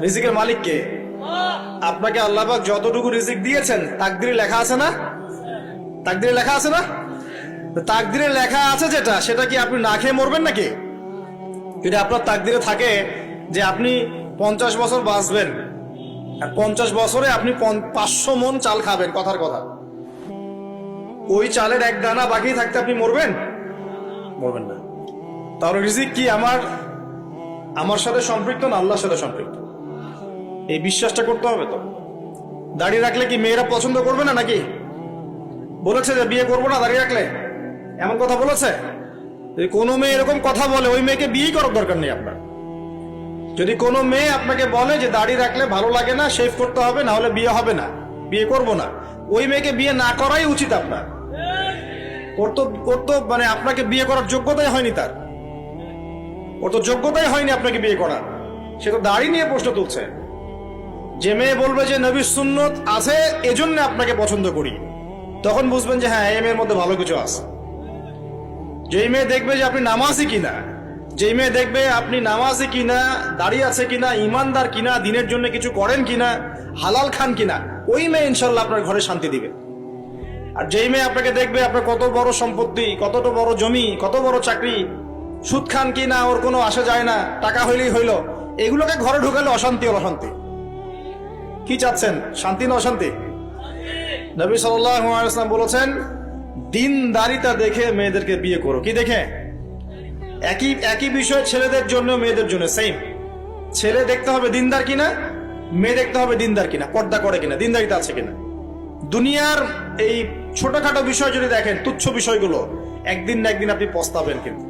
রিজিকের মালিক কে? আপনাকে আল্লাহ পাক যতটুকু রিজিক দিয়েছেন তাকদিরে লেখা আছে না? তাকদিরে লেখা আছে না? তাকদিরে লেখা আছে যেটা, সেটা কি আপনি না খেয়ে মরবেন নাকি? যদি আপনার তাকদিরে থাকে যে আপনি 50 বছর বাঁচবেন আর 50 বছরে আপনি 500 মণ চাল খাবেন, কথার কথা, ওই চালের এক দানা বাকি থাকতে আপনি মরবেন? মরবেন না। তাহলে রিজিক কি আমার সাথে সম্পৃক্ত না আল্লাহর সাথে সম্পৃক্ত? এই বিশ্বাসটা করতে হবে। তো দাড়ি রাখলে কি মেয়েরা পছন্দ করবে না নাকি? বলেছে যে বিয়ে করবো না দাড়ি রাখলে, এমন কথা বলেছে? যদি কোনো মেয়ে এরকম কথা বলে, ওই মেয়েকে বিয়েই করার দরকার নেই আপনার। যদি কোনো মেয়ে আপনাকে বলে যে দাড়ি রাখলে ভালো লাগে না, শেভ করতে হবে, না হলে বিয়ে হবে না, বিয়ে করব না, ওই মেয়েকে বিয়ে না করাই উচিত আপনার। ওর তো মানে আপনাকে বিয়ে করার যোগ্যতাই হয়নি, ওর তো যোগ্যতাই হয়নি আপনাকে বিয়ে করার। সে তো দাড়ি নিয়ে প্রশ্ন তুলছে। যে মেয়ে বলবে যে নবীর সুন্নত আছে এজন্য আপনাকে পছন্দ করি, তখন বুঝবেন যে হ্যাঁ, এই মেয়ের মধ্যে ভালো কিছু আছে। যেই মেয়ে দেখবে যে আপনি নামাজি কিনা, যেই মেয়ে দেখবে আপনি নামাজি কিনা, দাঁড়িয়ে আছে কিনা, ইমানদার কিনা, দিনের জন্য কিছু করেন কিনা, হালাল খান কিনা, ওই মেয়ে ইনশাল্লাহ আপনার ঘরে শান্তি দিবে। আর যেই মেয়ে আপনাকে দেখবে আপনার কত বড় সম্পত্তি, কতটা বড় জমি, কত বড় চাকরি, সুদ খান কিনা ওর কোনো আসা যায় না, টাকা হইলেই হইল, এগুলোকে ঘরে ঢুকালে অশান্তি আর অশান্তি। কি চাচ্ছেন, শান্তি না অশান্তি? নবী সাল্লাল্লাহু আলাইহি ওয়াসাল্লাম বলেছেন, দিনদারিতা দেখে মেয়েদেরকে বিয়ে করো। কি দেখে? একই বিষয় ছেলেদের জন্য মেয়েদের জন্য সেম। ছেলে দেখতে হবে দিনদার কিনা, মেয়ে দেখতে হবে দিনদার কিনা, পর্দা করে কিনা, দিনদারিতা আছে কিনা। দুনিয়ার এই ছোটখাটো বিষয় যদি দেখেন, তুচ্ছ বিষয়গুলো, একদিন না একদিন আপনি পস্তাবেন কিন্তু।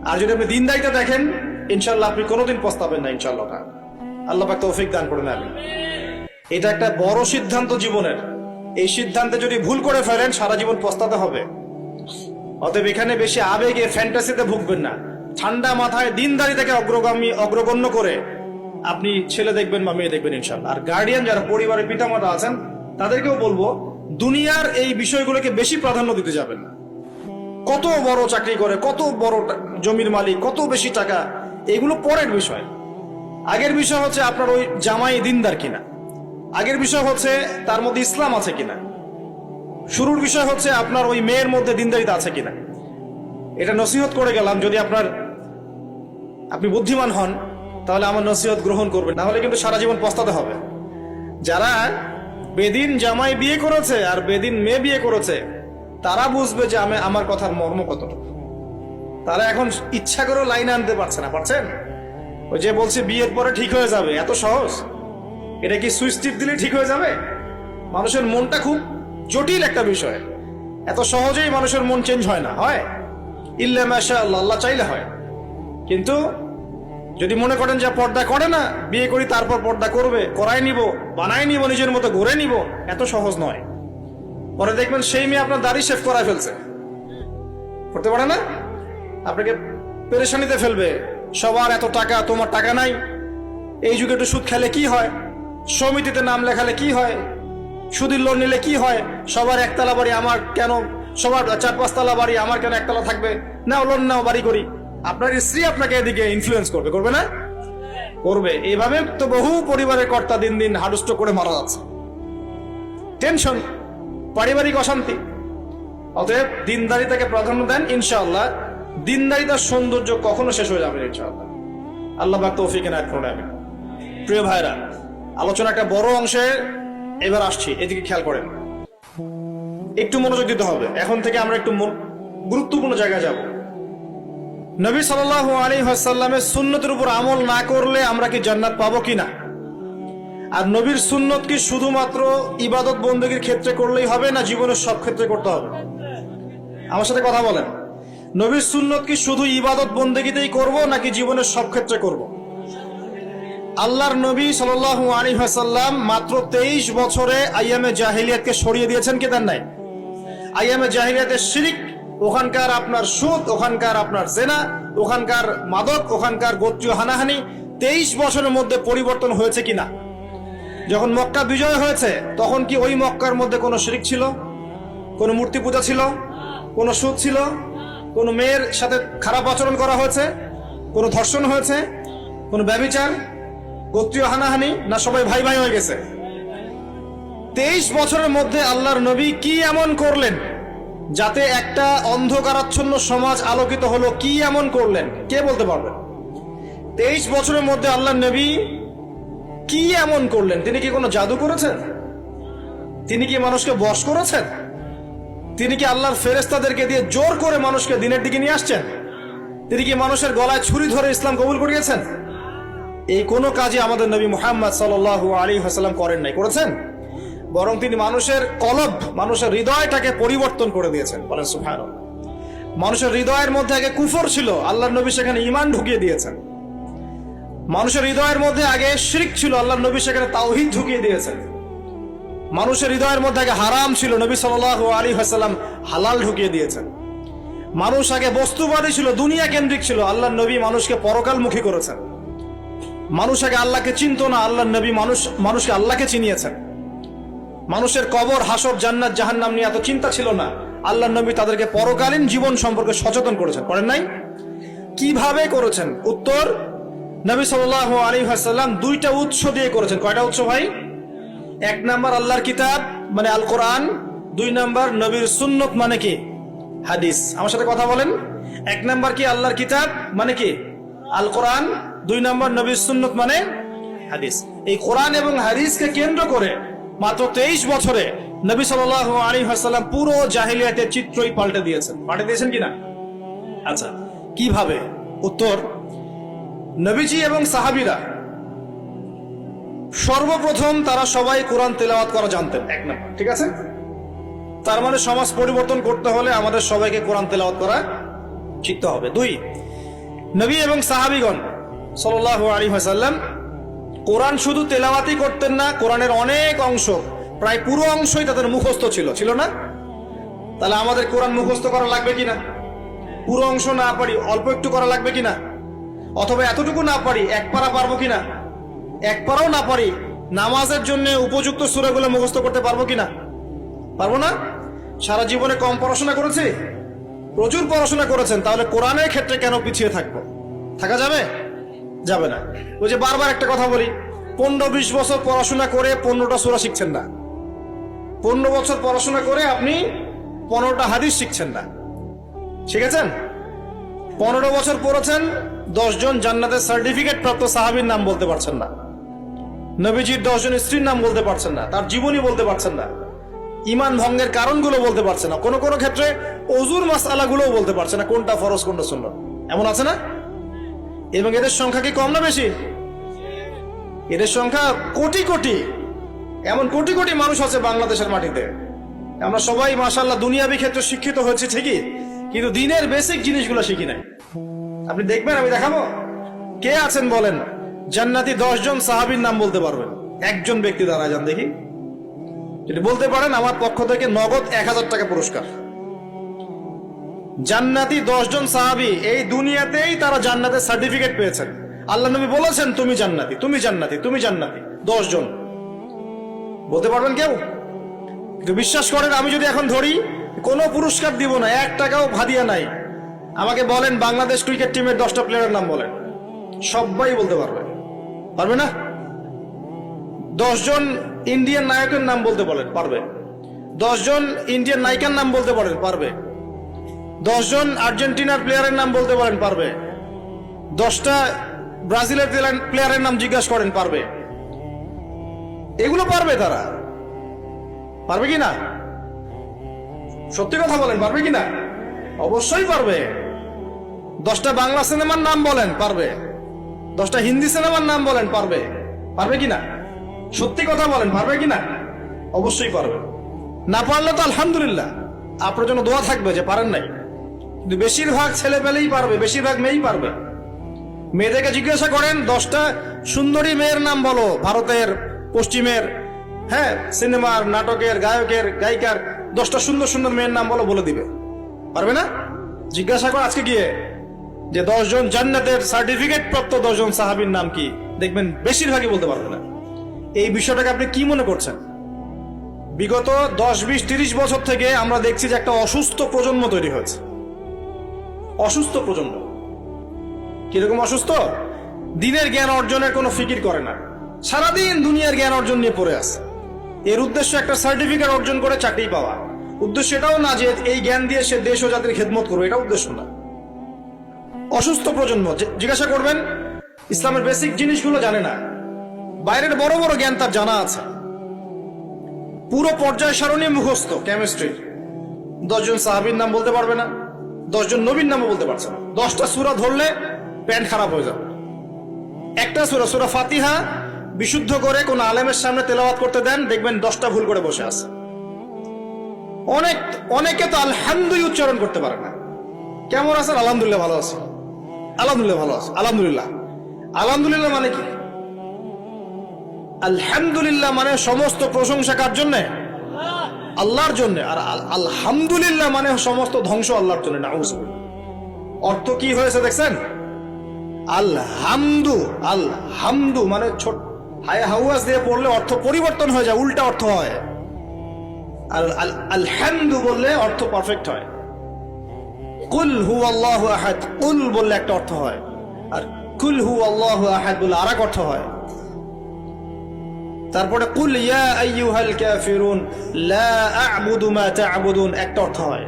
আর যদি আপনি দিনদারিতা দেখেন, ইনশাল্লাহ আপনি কোনোদিন পস্তাবেন না ইনশাল্লাহ। আল্লাহ পাক তৌফিক দান করে নেবেন। এটা একটা বড় সিদ্ধান্ত জীবনের। এই সিদ্ধান্তে যদি ভুল করে ফেলেন, সারা জীবন পস্তাতে হবে। অতএব এখানে বেশি আবেগে, ফ্যান্টাসিতে ভুগবেন না। ঠান্ডা মাথায় দিনদারিতাকে অগ্রগণ্য করে আপনি ছেলে দেখবেন বা মেয়ে দেখবেন ইনশাল্লাহ। আর গার্ডিয়ান যারা পরিবারের পিতামাতা আছেন, তাদেরকেও বলবো, দুনিয়ার এই বিষয়গুলোকে বেশি প্রাধান্য দিতে যাবেন না। কত বড় চাকরি করে, কত বড় জমির মালিক, কত বেশি টাকা, এগুলো পরের বিষয়। আগের বিষয় হচ্ছে আপনার ওই জামাই দিনদার কিনা, আগের বিষয় হচ্ছে তার মধ্যে ইসলাম আছে কিনা, শুরুর বিষয় হচ্ছে আপনার ওই মেয়ের মধ্যে দিনদারিতা আছে কিনা। এটা নসিহত করে গেলাম। যদি আপনি বুদ্ধিমান হন, তাহলে আমার নসিহত গ্রহণ করবেন, না হলে কিন্তু সারা জীবন পস্তাতে হবে। যারা বেদিন জামাই বিয়ে করেছে আর বেদিন মেয়ে বিয়ে করেছে, তারা বুঝবে যে আমার কথার মর্ম কতটুকু। তারা এখন ইচ্ছা করেও লাইনে আনতে পারছে না। পারছেন? ওই যে বলছে বিয়ের পরে ঠিক হয়ে যাবে, এত সহজ? এটা কি সুইচ টিপ দিলে ঠিক হয়ে যাবে? মানুষের মনটা খুব জটিল একটা বিষয়। এত সহজেই মানুষের মন চেঞ্জ হয় না। হয় ইল্লা মাশাআল্লাহ, আল্লাহ চাইলে হয়। কিন্তু যদি মনে করেন যে পর্দা করে না, বিয়ে করি তারপর পর্দা করবে, করাই নিব, বানাই নিব, নিজের মতো গড়ে নিব, এত সহজ নয়। পরে দেখবেন সেই মেয়ে আপনার দাড়ি শেভ করায় ফেলছে, করতে পারে না, আপনাকে পেরেশানিতে ফেলবে। সবার এত টাকা, তোমার টাকা নাই। এই যুগে একটু সুদ খেলে কি হয়, সমিতিতে নাম লেখালে কি হয়, সুদের লোন নিলে কি হয়, সবার একতলা বাড়ি, আমার কেন, সবার 4-5 তলা বাড়ি, আমার কেন একতলা থাকবে, নাও লোন নাও, বাড়ি করি। আপনার স্ত্রী আপনাকে এদিকে ইনফ্লুয়েন্স করবে, করবে না? করবে। এইভাবে তো বহু পরিবারের কর্তা দিন দিন হাডুষ্ট করে মারা যাচ্ছে। টেনশন, পারিবারিক অশান্তি। অতএব দিনদারিতাকে প্রাধান্য দেন ইনশাআল্লাহ। দিনদারিতার সৌন্দর্য কখনো শেষ হয়ে যাবে ইনশাআল্লাহ। আল্লাহ পাক তৌফিক এনায়েত করুন। আমিন। প্রিয় ভাইরা, আলোচনা একটা বড় অংশে এবার আসছি, এদিকে খেয়াল করেন, একটু মনোযোগ দিতে হবে। এখন থেকে আমরা একটু গুরুত্বপূর্ণ জায়গায় যাব। নবী সাল্লাল্লাহু আলাইহি ওয়াসাল্লামের সুন্নতের উপর আমল না করলে আমরা কি জান্নাত পাবো কিনা? আর নবীর সুন্নত কি শুধুমাত্র ইবাদত বন্দেগীর ক্ষেত্রে করলেই হবে, না জীবনের সব ক্ষেত্রে করতে হবে? আমার সাথে কথা বলেন। নবীর সুন্নত কি শুধু ইবাদত বন্দেগীতেই করব, নাকি জীবনের সব ক্ষেত্রে করব? আল্লাহর নবী সাল্লাল্লাহু আলাইহি ওয়াসাল্লাম মাত্র 23 বছরে আইয়ামে জাহিলিয়াতকে সরিয়ে দিয়েছেন কি দেন নাই? আইয়ামে জাহিলিয়াতের শিরক, ওখানকার আপনার সুদ, ওখানকার আপনার জেনা, ওখানকার মাদক, ওখানকার গোত্রীয় হানাহানি 23 বছরের মধ্যে পরিবর্তন হয়েছে কিনা? যখন মক্কা বিজয় হয়েছে, তখন কি ওই মক্কার মধ্যে কোনো শিরক ছিল, কোনো মূর্তি পূজা ছিল, কোনো সুদ ছিল, কোনো মেয়ের সাথে খারাপ আচরণ করা হয়েছে, কোনো ধর্ষণ হয়েছে, কোনো ব্যভিচার, গোত্রীয় হানাহানি, না সবাই ভাই ভাই হয়ে গেছে? 23 বছরের মধ্যে আল্লাহর নবী কি এমন করলেন যাতে একটা অন্ধকারাচ্ছন্ন সমাজ আলোকিত হলো? কি এমন করলেন, কে বলতে পারবে? 23 বছরের মধ্যে আল্লাহর নবী কি এমন করলেন? তিনি কি কোনো জাদু করেছেন? তিনি কি মানুষকে বশ করেছেন? তিনি কি আল্লাহর ফেরেশতাদেরকে দিয়ে জোর করে মানুষকে দিনের দিকে নিয়ে আসছেন? তিনি কি মানুষের গলায় ছুরি ধরে ইসলাম কবুল করিয়েছেন? এই কোনো কাজে আমাদের নবী মুহাম্মদ সাল্লাল্লাহু আলাইহি ওয়াসাল্লাম করেন নাই। করেছেন? বরং তিনি মানুষের কলব, মানুষের হৃদয়টাকে পরিবর্তন করে দিয়েছেন। বলেন সুবহানাল্লাহ। মানুষের হৃদয়ের মধ্যে আগে কুফর ছিল, আল্লাহর নবী সেখানে ঈমান ঢুকিয়ে দিয়েছেন। মানুষের হৃদয়ের মধ্যে আগে শিরক ছিল, আল্লাহর নবী সেখানে তাওহীদ ঢুকিয়ে দিয়েছেন। মানুষের হৃদয়ের মধ্যে আগে হারাম ছিল, নবী সাল্লাল্লাহু আলাইহি ওয়াসাল্লাম হালাল ঢুকিয়ে দিয়েছেন। মানুষ আগে বস্তুবাদী ছিল, দুনিয়া কেন্দ্রিক ছিল, আল্লাহর নবী মানুষকে পরকালমুখী করেছেন। মানুষ আগে আল্লাহকে চিনত না, আল্লাহর নবী মানুষকে আল্লাহকে চিনিয়েছেন। মানুষের কবর, হাসর, জান্নাত, জাহান্নাম নিয়ে এত চিন্তা ছিল না, আল্লাহর নবী তাদেরকে পরকালীন জীবন সম্পর্কে সচেতন করেছেন। করেন নাই? কিভাবে করেছেন? উত্তর, নবী সাল্লাল্লাহু আলাইহি ওয়াসাল্লাম দুইটা উৎস দিয়ে করেছেন। কয়টা উৎস ভাই? 1 নাম্বার আল্লাহর কিতাব মানে আল কোরআন, 2 নাম্বার নবীর সুন্নত মানে কি? হাদিস। আমার সাথে কথা বলেন। 1 নাম্বার কি? আল্লাহর কিতাব মানে কি? আল কোরআন। 2 নাম্বার নবীর সুন্নত মানে হাদিস। এই কোরআন এবং হাদিসকে কেন্দ্র করে মাত্র 23 বছরে নবী সাল্লাল্লাহু আলাইহি ওয়াসাল্লাম পুরো জাহিলিয়াতের চিত্রই পাল্টে দিয়েছেন। পাল্টে দিয়েছেন কিনা? আচ্ছা, কিভাবে? উত্তর, নবীজি এবং সাহাবীরা সর্বপ্রথম তারা সবাই কোরআন তেলাওয়াত করা জানতেন। 1 নাম্বার, ঠিক আছে? তার মানে সমাজ পরিবর্তন করতে হলে আমাদের সবাইকে কোরআন তেলাওয়াত করা শিখতে হবে। 2, নবী এবং সাহাবীগণ সাল্লাল্লাহু আলাইহি ওয়াসাল্লাম কোরআন শুধু তেলাওয়াতই করতেন না, কোরআনের অনেক অংশ, প্রায় পুরো অংশই তাদের মুখস্থ ছিল না? তাহলে আমাদের কোরআন মুখস্থ করা লাগবে কিনা? পুরো অংশ না পারি, অল্প একটু করা লাগবে কিনা? অথবা এতটুকু না পারি, 1 পারা পারবো কিনা? 1 পারাও না পারি, নামাজের জন্য উপযুক্ত সূরাগুলো মুখস্থ করতে পারবো কিনা? পারবো না? সারা জীবনে কম পড়াশোনা করেছি? প্রচুর পড়াশোনা করেছেন, তাহলে কোরআনের ক্ষেত্রে কেন পিছিয়ে থাকবো? থাকা যাবে? যাবে না। ওই যে বারবার একটা কথা বলি, 15-20 বছর পড়াশোনা করে 15টা সূরা শিখছেন না। 15 বছর পড়াশোনা করে আপনি 15টা হাদিস শিখছেন না। শিখেছেন? 15 বছর পড়েছেন, 10 জন জান্নাতের সার্টিফিকেট প্রাপ্ত সাহাবীর নাম বলতে পারছেন না। নবীজির 10 জন স্ত্রীর নাম বলতে পারছেন না, তার জীবনী বলতে পারছেন না, ঈমান ভঙ্গের কারণগুলো বলতে পারছেন না, কোনো কোনো ক্ষেত্রে ওযুর মাসআলাগুলোও বলতে পারছেন না, কোনটা ফরজ কোনটা সুন্নাত। এমন আছে না? এবং এদের সংখ্যা কি কম না বেশি? এদের সংখ্যা কোটি কোটি, এমন কোটি কোটি মানুষ আছে বাংলাদেশের মাটিতে। আমরা সবাই মাশাআল্লাহ দুনিয়াবি ক্ষেত্রে শিক্ষিত হয়েছি ঠিকই, কিন্তু দিনের বেসিক জিনিসগুলো শিখি নাই। আপনি দেখবেন, আমি দেখাবো। কে আছেন বলেন জান্নাতি 10 জন সাহাবীর নাম বলতে পারবেন? একজন ব্যক্তি দাঁড়ায় যান দেখি। যদি বলতে পারেন, আমার পক্ষ থেকে নগদ 1000 টাকা পুরস্কার। জান্নাতি 10 জন সাহাবী, এই দুনিয়াতেই তারা জান্নাতের সার্টিফিকেট পেয়েছেন। আল্লাহ নবী বলেছেন তুমি জান্নাতি, তুমি জান্নাতি, তুমি জান্নাতি। 10 জন বলতে পারবেন কেউ? কিন্তু বিশ্বাস করেন, আমি যদি এখন ধরি, কোনো পুরস্কার দিব না, 1 টাকাও ভাদিয়া নাই। আমাকে বলেন বাংলাদেশ ক্রিকেট টিমের 10টা প্লেয়ারের নাম বলেন, সবাই বলতে পারবে। পারবে না? 10 জন ইন্ডিয়ান নায়কের নাম বলতে বলেন, পারবে। 10 জন ইন্ডিয়ান নায়িকার নাম বলতে পারেন, পারবে। 10 জন আর্জেন্টিনার প্লেয়ারের নাম বলতে পারেন, পারবে। 10টা ব্রাজিলের প্লেয়ারের নাম জিজ্ঞাসা করেন, পারবে। এগুলো পারবে তারা। পারবে কি না? সত্যি কথা বলেন, পারবে কি না? অবশ্যই পারবে। 10টা বাংলা সিনেমার নাম বলেন, পারবে। 10টা হিন্দি সিনেমার নাম বলেন, পারবে। পারবে কি না? সত্যি কথা বলেন, পারবে কি না? অবশ্যই পারবে। না পারলে তো আলহামদুলিল্লাহ, আপনার জন্য দোয়া থাকবে যে পারেন নাই। কিন্তু বেশিরভাগ ছেলে পেলেই পারবে, বেশিরভাগ মেয়েই পারবে। মেয়েদেরকে জিজ্ঞাসা করেন 10টা সুন্দরী মেয়ের নাম বলো, ভারতের, পশ্চিমের, হ্যাঁ, সিনেমার, নাটকের, গায়কের, গায়িকার 10টা সুন্দর সুন্দর মেয়ের নাম বলো, বলে দিবে। পারবে না? জিজ্ঞাসা কর আজকে গিয়ে যে 10 জন জান্নাতের সার্টিফিকেট প্রাপ্ত 10 জন সাহাবীর নাম কি, দেখবেন বেশিরভাগই বলতে পারবে না। এই বিষয়টাকে আপনি কি মনে করছেন? বিগত 10, 20, 30 বছর থেকে আমরা দেখছি যে একটা অসুস্থ প্রজন্ম তৈরি হয়েছে। অসুস্থ প্রজন্ম। কিরকম অসুস্থ? দিনের জ্ঞান অর্জনের কোনো ফিকির করে না, সারাদিন দুনিয়ার জ্ঞান অর্জন নিয়ে পড়ে আছে। এর উদ্দেশ্য একটা সার্টিফিকেট অর্জন করে চাকরি পাওয়া। উদ্দেশ্য এটাও না যে এই জ্ঞান দিয়ে সে দেশ ও জাতির খেদমত করবে, এটা উদ্দেশ্য না। অসুস্থ প্রজন্ম, জিজ্ঞাসা করবেন ইসলামের বেসিক জিনিসগুলো জানে না, বাইরের বড় বড় জ্ঞান তার জানা আছে, পুরো পর্যায় সারণী মুখস্থ কেমিস্ট্রি, 10 জন সাহাবীর নাম বলতে পারবে না, 10 জন নবীর নামও বলতে পারছে না। 10টা সূরা ধরলে প্যান্ট খারাপ হয়ে যাবে। একটা সূরা, সূরা ফাতিহা বিশুদ্ধ করে কোন আলেমের সামনে তেলাওয়াত করতে দেন, দেখবেন 10টা ভুল করে বসে আছে। অনেকে তো আলহামদুলিল্লাহ উচ্চারণ করতে পারে না। কেমন আছেন? আলহামদুলিল্লাহ ভালো আছে, আলহামদুলিল্লাহ ভালো আছে, আলহামদুলিল্লাহ। আলহামদুলিল্লাহ মানে কি? আলহামদুলিল্লাহ মানে সমস্ত প্রশংসা কার জন্য? আল্লাহর জন্য। আর আলহামদুলিল্লাহ মানে সমস্ত ধ্বংস আল্লাহর জন্য। নাউযুবিল্লাহ। অর্থ কি হয়েছে দেখছেন? আলহামদু, আলহামদু মানে ছোট হায়া হাওয়াজ দিয়ে পড়লে অর্থ পরিবর্তন হয়ে যায়, উল্টা অর্থ হয়। আর আলহামদু বললে অর্থ পারফেক্ট হয়। কুল হুয়াল্লাহু আহাদ, কুল বললে একটা অর্থ হয়, আর কুল হুয়াল্লাহু আহাদ বললে আরেক অর্থ হয়। তারপরে কুল ইয়া আইয়ুহাল কাফিরুন লা আ'বুদু মা তা'বুদুন একটা অর্থ হয়।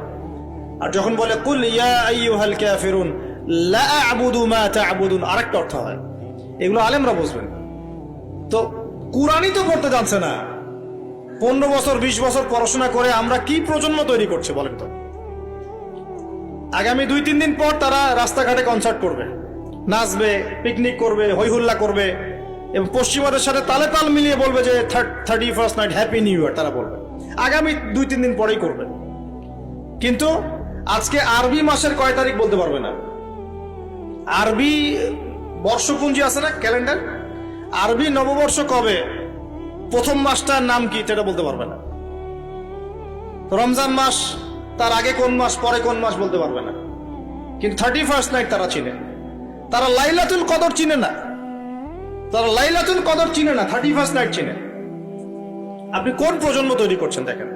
আর যখন বলে কুল ইয়া আইয়ুহাল কাফিরুন লা আ'বুদু মা তা'বুদুন আরেকটা অর্থ হয়। এগুলো আলেমরা বুঝবেন। তো কুরআনই তো পড়তে জানছে না। 15 বছর 20 বছর পড়াশোনা করে আমরা কি প্রজন্ম তৈরি করছে বলেন তো? আগামী 2-3 দিন পর তারা রাস্তাঘাটে কনসার্ট করবে, নাচবে, পিকনিক করবে, হইহুল্লা করবে এবং পশ্চিমাদের সাথে তালে তাল মিলিয়ে বলবে যে 31st night happy new year. তারা বলবে আগামী 2-3 দিন পরেই করবে। কিন্তু আজকে আরবি মাসের কয় তারিখ বলতে পারবে না। আরবি বর্ষপুঞ্জি আছে না, ক্যালেন্ডার, আরবি নববর্ষ কবে, প্রথম মাসটার নাম কি সেটা বলতে পারবে না। রমজান মাস তার আগে কোন মাস, পরে কোন মাস বলতে পারবে না। কিন্তু 31st নাইট তারা চিনে। তারা লাইলাতুল কদর চিনে না, তারা লাইলাতুল কদর চিনে না, 31st নাইট চিনে। আপনি কোন প্রজন্ম তৈরি করছেন দেখেন।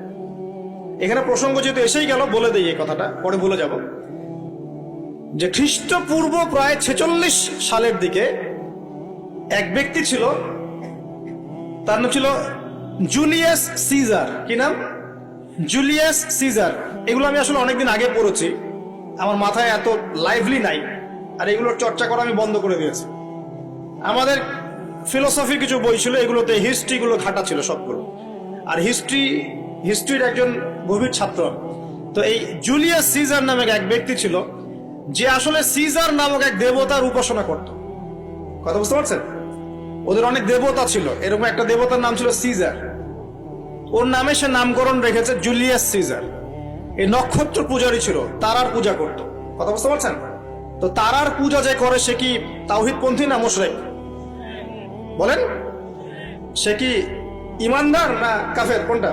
এখানে প্রসঙ্গ যেহেতু এসেই গেল বলে দেই এই কথাটা, পরে ভুলে যাব, যে খ্রিস্টপূর্ব প্রায় 46 সালের দিকে এক ব্যক্তি ছিল, তার নাম ছিল জুলিয়াস সিজার। কি নাম? Julius Caesar. এগুলো আমি আসলে অনেকদিন আগে পড়েছি, আমার মাথায় এত লাইভলি নাই, আর এগুলোর চর্চা করা আমি বন্ধ করে দিয়েছি। আমাদের ফিলোসফি কিছু বই ছিল, এগুলোতে হিস্ট্রিগুলো ঘাটা ছিল সবগুলো, আর হিস্ট্রির একজন গভীর ছাত্র। তো এই জুলিয়াস সিজার নামে এক ব্যক্তি ছিল, যে আসলে সিজার নামক এক দেবতার উপাসনা করত। কথা বুঝতে পারছেন? ওদের অনেক দেবতা ছিল, এরকম একটা দেবতার নাম ছিল সিজার। ওর নামে সে নামকরণ রেখেছে জুলিয়াস সিজার। এই নক্ষত্র পূজারী ছিল, তারার পূজা করত। কথা বুঝতে পারছেন? তো তারার পূজা যে করে সে কি তাওহীদপন্থী না মুশরিক? বলেন, সে কি ইমানদার না কাফের, কোনটা?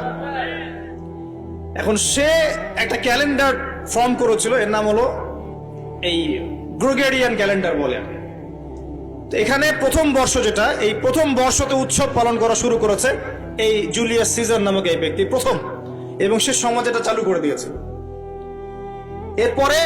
এখন সে একটা ক্যালেন্ডার ফর্ম করেছিল, এর নাম হলো এই গ্রেগরিয়ান ক্যালেন্ডার বলে। তো এখানে প্রথম বর্ষ যেটা, এই প্রথম বর্ষতে উৎসব পালন করা শুরু করেছে এই জুলিয়াস সিজার নামক এই ব্যক্তি প্রথম, এবং সে সমাজ এটা চালু করে দিয়েছে। এরপরে